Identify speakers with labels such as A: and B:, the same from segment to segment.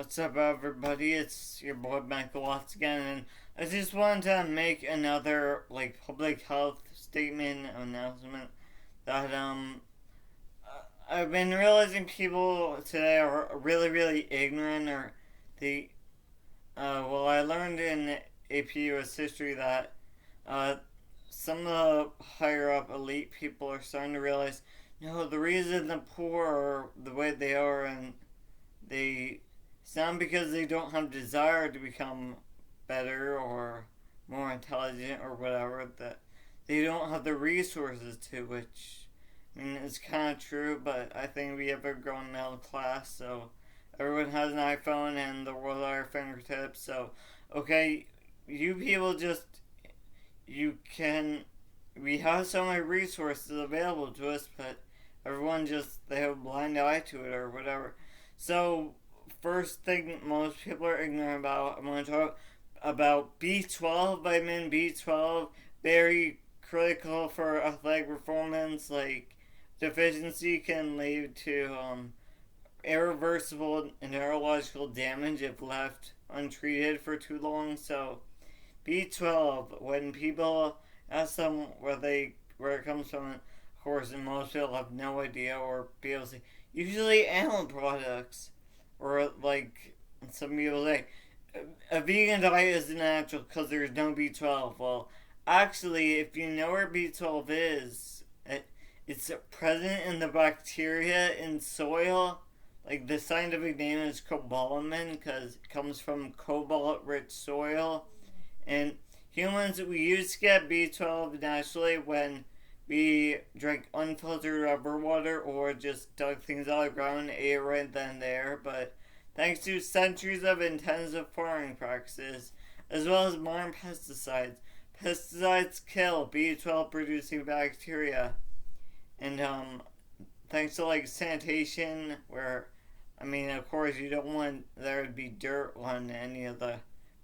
A: What's up, everybody? It's your boy Michael once again, and I just wanted to make another public health statement announcement that I've been realizing people today are really ignorant, or they I learned in AP US history that uh some of the higher up elite people are starting to realize, no, the reason the poor are the way they are, and they it's not because they don't have desire to become better or more intelligent or whatever, that they don't have the resources to, which I mean it's kind of true, but I think we have a growing middle class, so everyone has an iPhone and the world at our fingertips. So okay, you people just you can we have so many resources available to us, but everyone just they have a blind eye to it or whatever. So first thing most people are ignorant about, I'm going to talk about B12, vitamin B12, very critical for athletic performance. Like deficiency can lead to irreversible neurological damage if left untreated for too long. So B12, when people ask them where it comes from, of course, and most people have no idea or be able to say, usually animal products, or like some people say, a vegan diet is natural because there's no B12. Well, actually, if you know where B12 is, it's present in the bacteria in soil. Like the scientific name is cobalamin because it comes from cobalt rich soil. And humans, we used to get B12 naturally when we drank unfiltered river water or just dug things out of the ground and ate right then and there. But thanks to centuries of intensive farming practices, as well as modern pesticides, pesticides kill B12 producing bacteria. And thanks to sanitation, where I mean, of course, you don't want there to be dirt on any of the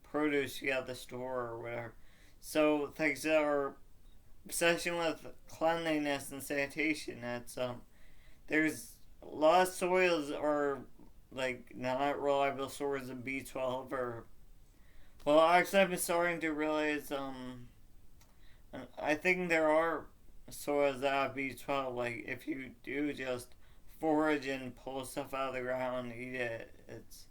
A: produce you get at the store or whatever. So thanks to our obsession with cleanliness and sanitation, that's there's a lot of soils are not reliable sources of B12, or well, actually I've been starting to realize I think there are soils that have B12. Like if you do just forage and pull stuff out of the ground and eat it, it's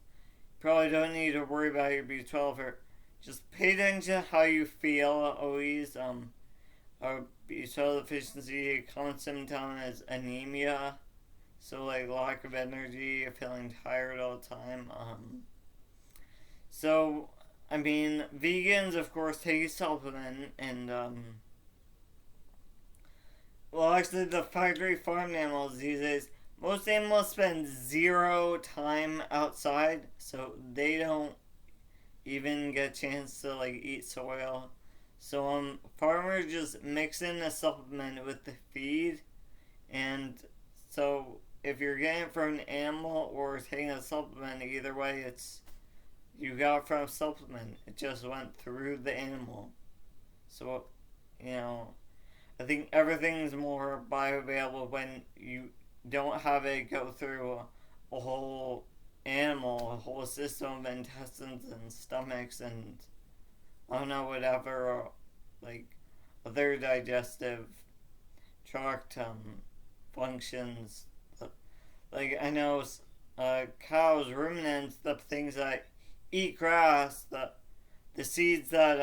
A: probably don't need to worry about your B12, or just pay attention to how you feel always. A B12 deficiency, a common symptom is anemia, so lack of energy, feeling tired all the time. So I mean, vegans of course take a supplement, and well, actually, the factory farm animals these days, most animals spend zero time outside, so they don't even get a chance to eat soil. So farmers just mix in a supplement with the feed, and so if you're getting it from an animal or taking a supplement, either way, it's you got it from a supplement. It just went through the animal. So you know, I think everything's more bioavailable when you don't have it go through a whole animal, a whole system of intestines and stomachs and I don't know, whatever, like other digestive tract functions. Like I know cows, ruminants, the things that eat grass, the seeds that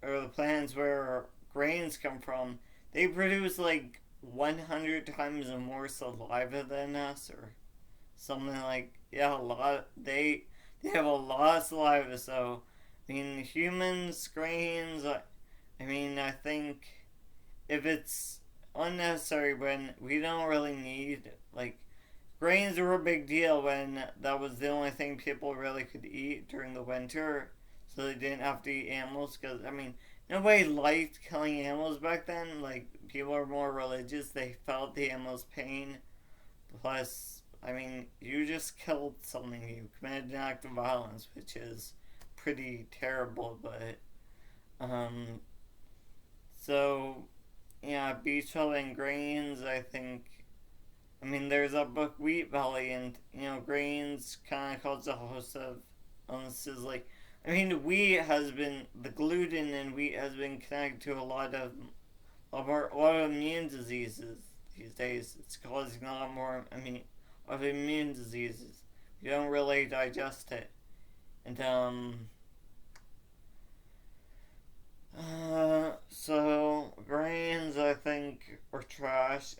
A: or the plants where grains come from, they produce 100 times more saliva than us, or something a lot. They have a lot of saliva. So I mean, humans, grains. I mean, I think if it's unnecessary when we don't really need grains were a big deal when that was the only thing people really could eat during the winter, so they didn't have to eat animals. Because I mean, nobody liked killing animals back then. Like people are more religious; they felt the animal's pain. Plus, I mean, you just killed something. You committed an act of violence, which is pretty terrible. But um, so yeah, B12 and grains. I think I mean, there's a book Wheat Belly, and grains kind of cause a host of illnesses. Like, I mean, wheat has been the gluten in wheat has been connected to a lot of immune diseases these days. It's causing a lot more. I mean, of immune diseases. You don't really digest it, and so grains I think are trash.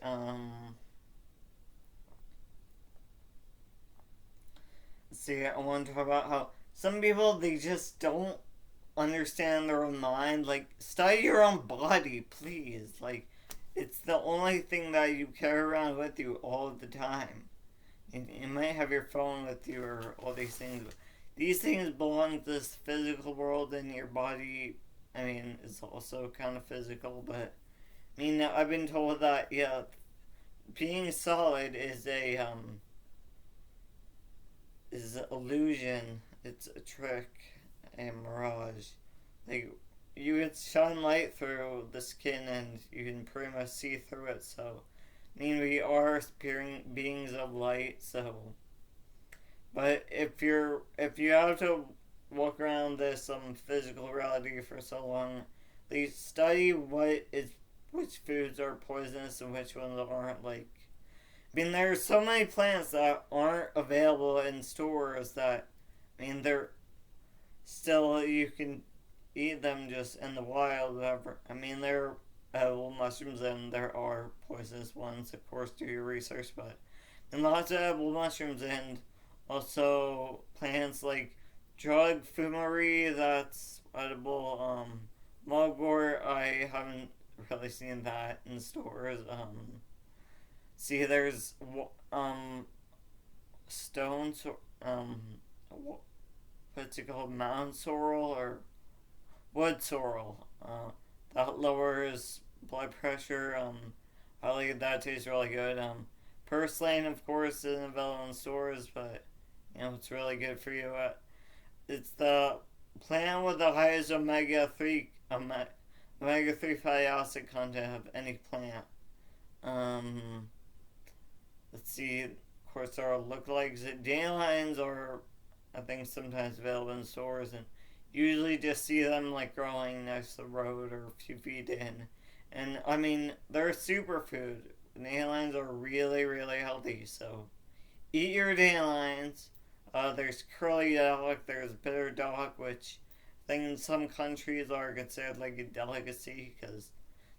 A: See, I want to talk about how some people they just don't understand their own mind. Like, study your own body, please. Like, it's the only thing that you carry around with you all the time. And you might have your phone with you or all these things. These things belong to this physical world, and your body, I mean, is also kind of physical. But I mean, I've been told that being solid is an illusion. It's a trick, a mirage. Like, you can shine light through the skin and you can pretty much see through it. So, I mean, we are beings of light. So, but if you have to walk around this physical reality for so long, they study which foods are poisonous and which ones aren't. Like, I mean, there are so many plants that aren't available in stores that, I mean, they're still, you can eat them just in the wild, whatever. I mean, there are edible mushrooms and there are poisonous ones, of course, do your research, but and lots of edible mushrooms and also plants like drug fumery that's edible. Mugwort, I haven't really seen that in stores. See, there's stones, what's it called, mountain sorrel or wood sorrel. That lowers blood pressure. I like that, tastes really good. Purslane, of course, isn't available in stores, but it's really good for you. It's the plant with the highest omega 3 fatty acid content of any plant. Um, let's see. Of course, there are lookalikes. Dandelions are, I think, sometimes available in stores, and usually just see them like growing next to the road or a few feet in. And I mean, they're a superfood. Dandelions are really, really healthy. So eat your dandelions. There's curly dock. There's bitter dock, which I think in some countries are considered like a delicacy because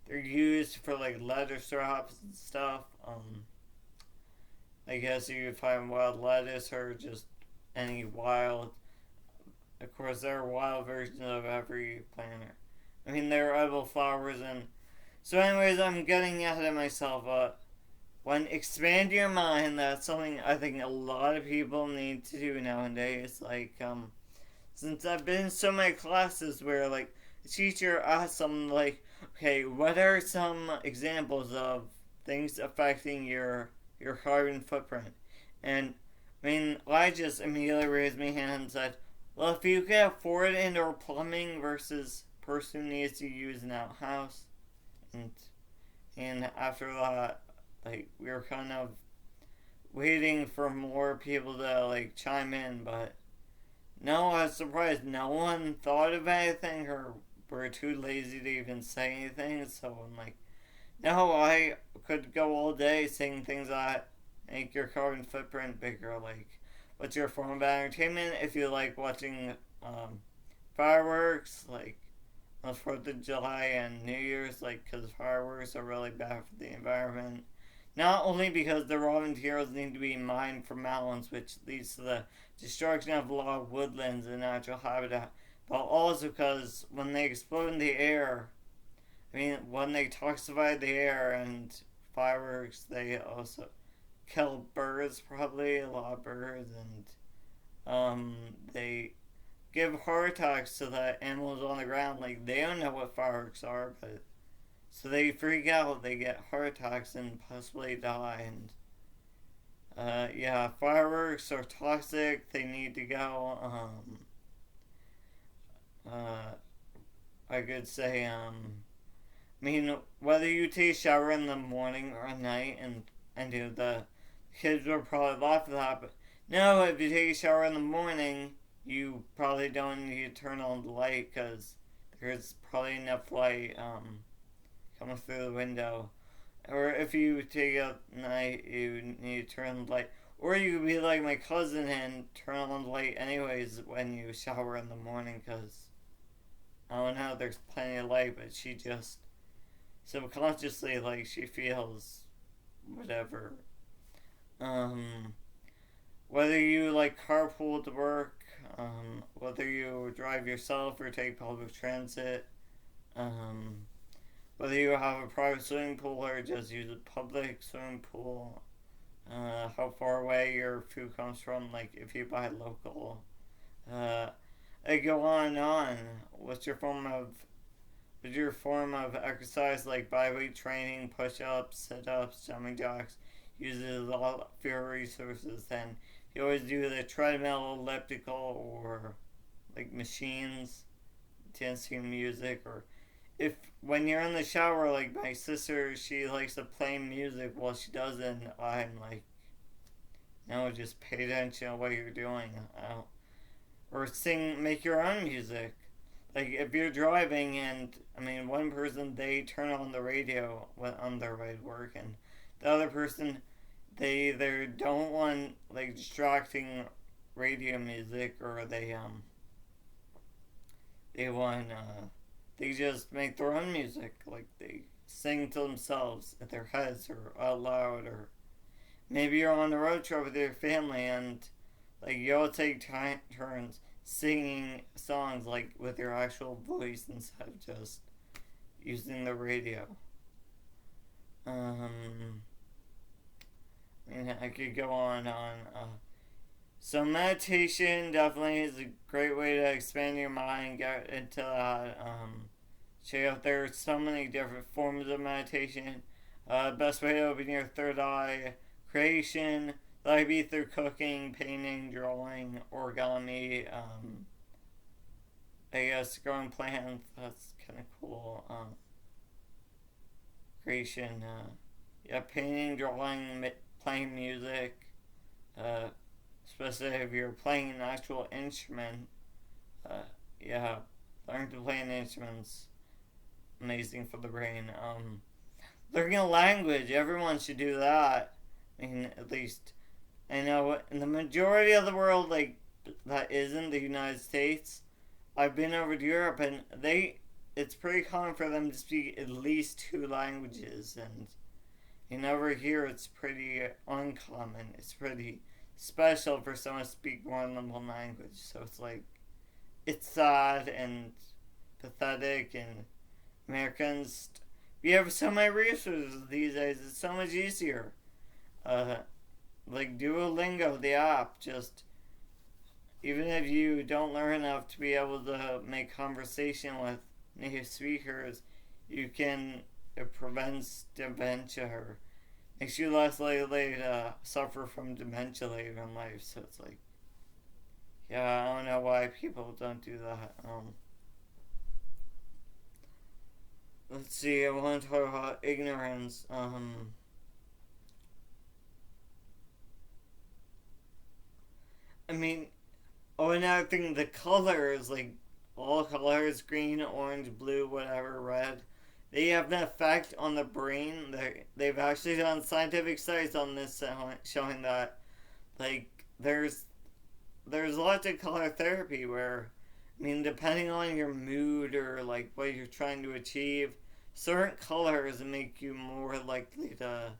A: they're used for like leather straps and stuff. I guess you could find wild lettuce or just any wild. Of course, there are wild versions of every plant. I mean, there are edible flowers and. So, anyways, I'm getting ahead of myself. When expand your mind, that's something I think a lot of people need to do nowadays. Like, since I've been in so many classes where like the teacher asks them like, okay, what are some examples of things affecting your carbon footprint? And I mean, I just immediately raised my hand and said, well, if you can afford indoor plumbing versus person who needs to use an outhouse, and after that, like we were kind of waiting for more people to like chime in, but no, I was surprised no one thought of anything or were too lazy to even say anything. So I'm like, no, I could go all day saying things that make your carbon footprint bigger. Like, what's your form of entertainment? If you like watching fireworks, like on 4th of July and New Year's, like, because fireworks are really bad for the environment. Not only because the raw materials need to be mined from mountains, which leads to the destruction of a lot of woodlands and natural habitat, but also because when they explode in the air, I mean, when they toxify the air and fireworks, they also kill birds, probably, a lot of birds, and they give heart attacks to the animals on the ground. Like, they don't know what fireworks are, but so they freak out, they get heart attacks and possibly die. And yeah, fireworks are toxic. They need to go. I could say, I mean, whether you take a shower in the morning or at night, and I knew the kids would probably laugh at that, but no, if you take a shower in the morning, you probably don't need to turn on the light because there's probably enough light coming through the window. Or if you take it at night, you need to turn on the light. Or you could be like my cousin and turn on the light anyways when you shower in the morning because I don't know, there's plenty of light, but she just subconsciously, like, she feels whatever. Um, Whether you like carpool to work, whether you drive yourself or take public transit, um, whether you have a private swimming pool or just use a public swimming pool, how far away your food comes from, like if you buy local, uh, I go on and on. What's your form of exercise like bodyweight training, push ups, sit ups, jumping jacks? Uses a lot fewer resources than you always do the treadmill, elliptical, or like machines, dancing music, or if when you're in the shower, like my sister, she likes to play music while she does it, and I'm like, no, just pay attention to what you're doing. Or sing, make your own music. Like if you're driving and I mean one person they turn on the radio when on their way to work and the other person they either don't want like distracting radio music or they want they just make their own music like they sing to themselves in their heads or out loud or maybe you're on a road trip with your family and like you all take turns singing songs like with your actual voice instead of just using the radio. I mean, I could go on and on. So meditation definitely is a great way to expand your mind, get into that. Check out there's so many different forms of meditation. Best way to open your third eye, creation. That could be through cooking, painting, drawing, origami. I guess growing plants. That's kind of cool. Creation. Yeah, painting, drawing, playing music. Uh, Especially if you're playing an actual instrument. Uh, yeah, learning to play an instrument's amazing for the brain. Learning a language, everyone should do that. I mean, at least I know in the majority of the world, like that isn't the United States. I've been over to Europe, and it's pretty common for them to speak at least two languages, and over here it's pretty uncommon. It's pretty special for someone to speak more than one language. So it's like it's sad and pathetic, and Americans, we have so many resources these days. It's so much easier. Like Duolingo, the app, just even if you don't learn enough to be able to make conversation with native speakers, you can it prevents dementia or makes you less likely to suffer from dementia later in life. So it's like, yeah, I don't know why people don't do that. Let's see. I want to talk about ignorance. I mean, oh, another thing, the colors, like all colors, green, orange, blue, whatever, red, they have an effect on the brain. They've actually done scientific studies on this showing that, like, there's lots of color therapy where, I mean, depending on your mood or, like, what you're trying to achieve, certain colors make you more likely to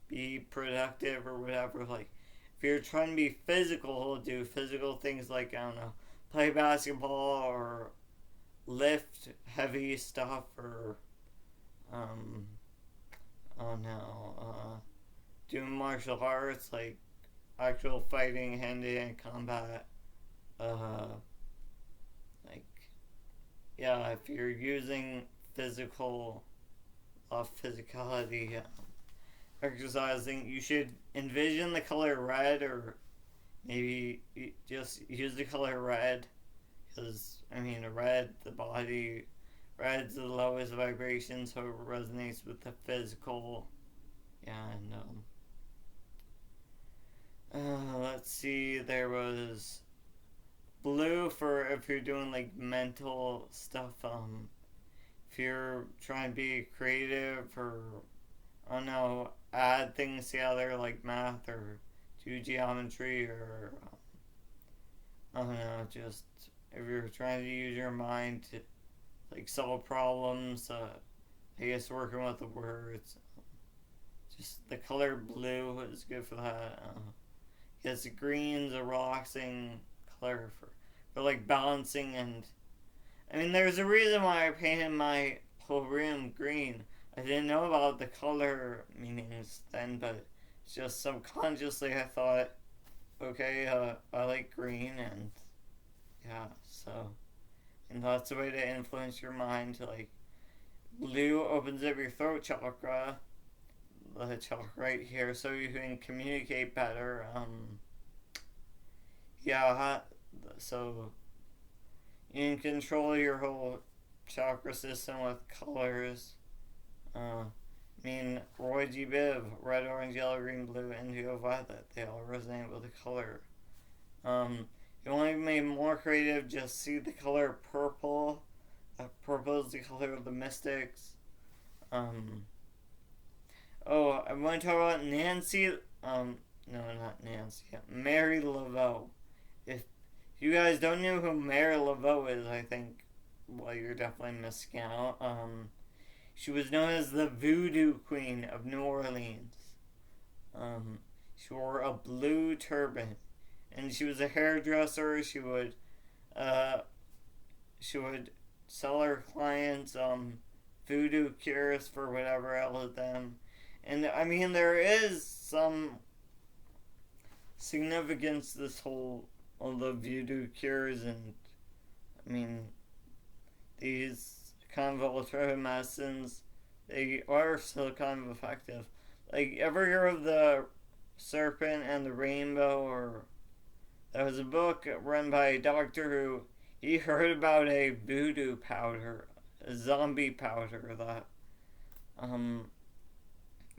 A: be productive or whatever, like, if you're trying to be physical, do physical things like, I don't know, play basketball or lift heavy stuff or, oh no, doing martial arts, like actual fighting, hand-to-hand combat, uh, like, yeah, if you're using physicality, exercising, you should envision the color red or maybe just use the color red because, I mean, red's the lowest vibration so it resonates with the physical, yeah, and Let's see, there was blue for if you're doing like mental stuff, if you're trying to be creative or, I don't know, add things together like math or do geometry or, I don't know, just if you're trying to use your mind to like solve problems, I guess working with the words. Just the color blue is good for that. Because green's a relaxing color for like balancing, and I mean there's a reason why I painted my whole room green. I didn't know about the color meanings then, but just subconsciously I thought, okay, I like green, and yeah, so, and that's a way to influence your mind to like, blue opens up your throat chakra, the chakra right here, so you can communicate better. Yeah, so you can control your whole chakra system with colors. I mean, Roy G. Biv, red, orange, yellow, green, blue, indigo, violet, they all resonate with the color. You want to be more creative, just see the color purple. Purple is the color of the mystics. I want to talk about Nancy. No, not Nancy. Mary Laveau. If you guys don't know who Mary Laveau is, I think, well, you're definitely missing out. She was known as the Voodoo Queen of New Orleans. She wore a blue turban, and she was a hairdresser. Uh, she would sell her clients voodoo cures for whatever ailed them. And I mean, there is some significance to this whole all the voodoo cures, and I mean, these kind of alternative medicines, they are still kind of effective. Like, ever hear of the Serpent and the Rainbow? Or there was a book run by a doctor who he heard about a voodoo powder, a zombie powder that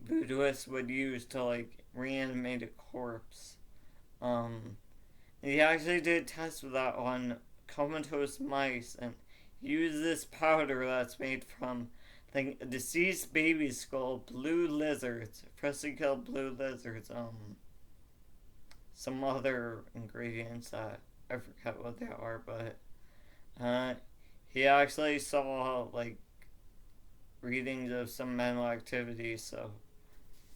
A: voodooists would use to like reanimate a corpse. He actually did tests with that on comatose mice and used this powder that's made from a deceased baby's skull, blue lizards, freshly killed blue lizards, some other ingredients that I forget what they are, but he actually saw like readings of some mental activity, so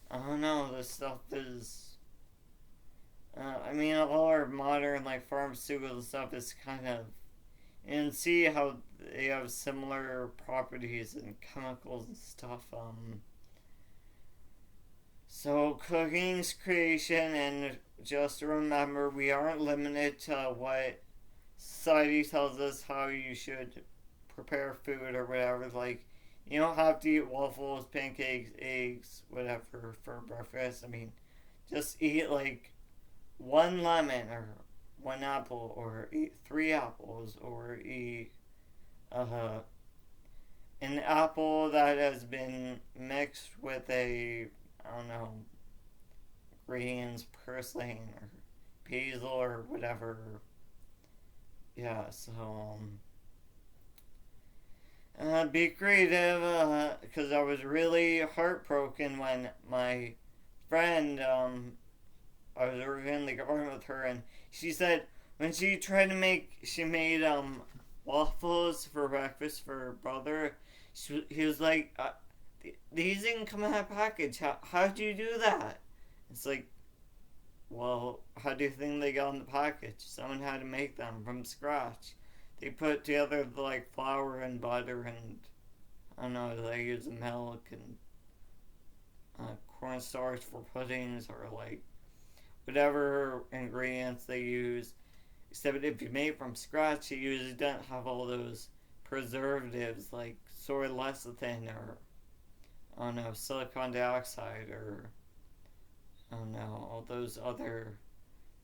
A: I don't know, this stuff is I mean, all our modern like pharmaceutical stuff is kind of, and see how they have similar properties and chemicals and stuff. So cooking's creation, and just remember we aren't limited to what society tells us how you should prepare food or whatever. Like, you don't have to eat waffles, pancakes, eggs, whatever for breakfast. I mean, just eat like one lemon or one apple, or eat three apples, or eat an apple that has been mixed with I don't know, greens, purslane, or basil, or whatever. Yeah, so, be creative, because I was really heartbroken when my friend, I was working in the garden with her, and she said when she tried to she made waffles for breakfast for her brother. He was like, these didn't come in a package. How'd you do that? It's like, well, how do you think they got in the package? Someone had to make them from scratch. They put together the like flour and butter, and I don't know, they use milk and cornstarch for puddings, or like whatever ingredients they use. Except if you make it from scratch, you usually don't have all those preservatives like soy lecithin, or I don't know, silicon dioxide, or I don't know, all those other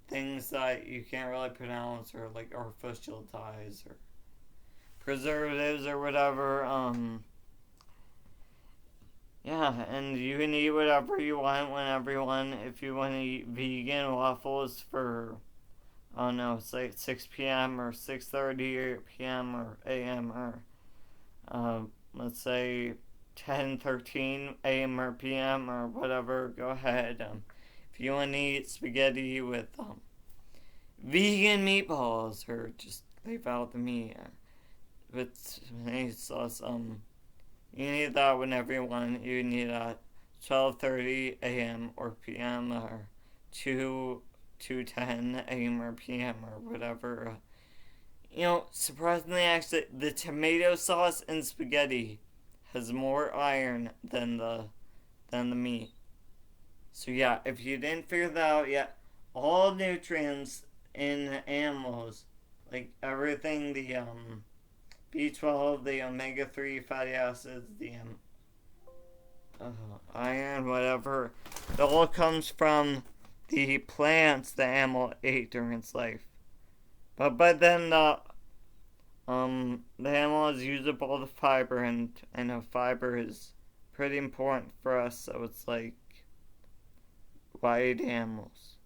A: things that you can't really pronounce, or like artificial dyes or preservatives or whatever. Yeah, and you can eat whatever you want whenever you want. If you want to eat vegan waffles for, I don't know, say 6 p.m. or 6:30 p.m. or a.m. or let's say 10:13 a.m. or p.m. or whatever, go ahead. If you want to eat spaghetti with vegan meatballs, or just leave out the meat with tomato sauce, you can eat that whenever you want. You can eat at 12:30 a.m. or p.m. or 2:10 a.m. or p.m. or whatever. Surprisingly, actually, the tomato sauce in spaghetti has more iron than the meat. So yeah, if you didn't figure that out yet, all nutrients in animals, like everything, the B12, the omega-3 fatty acids, the iron, whatever, it all comes from the plants the animal ate during its life. But then the animal has used up all the fiber, and I know fiber is pretty important for us, so it's like, why eat animals?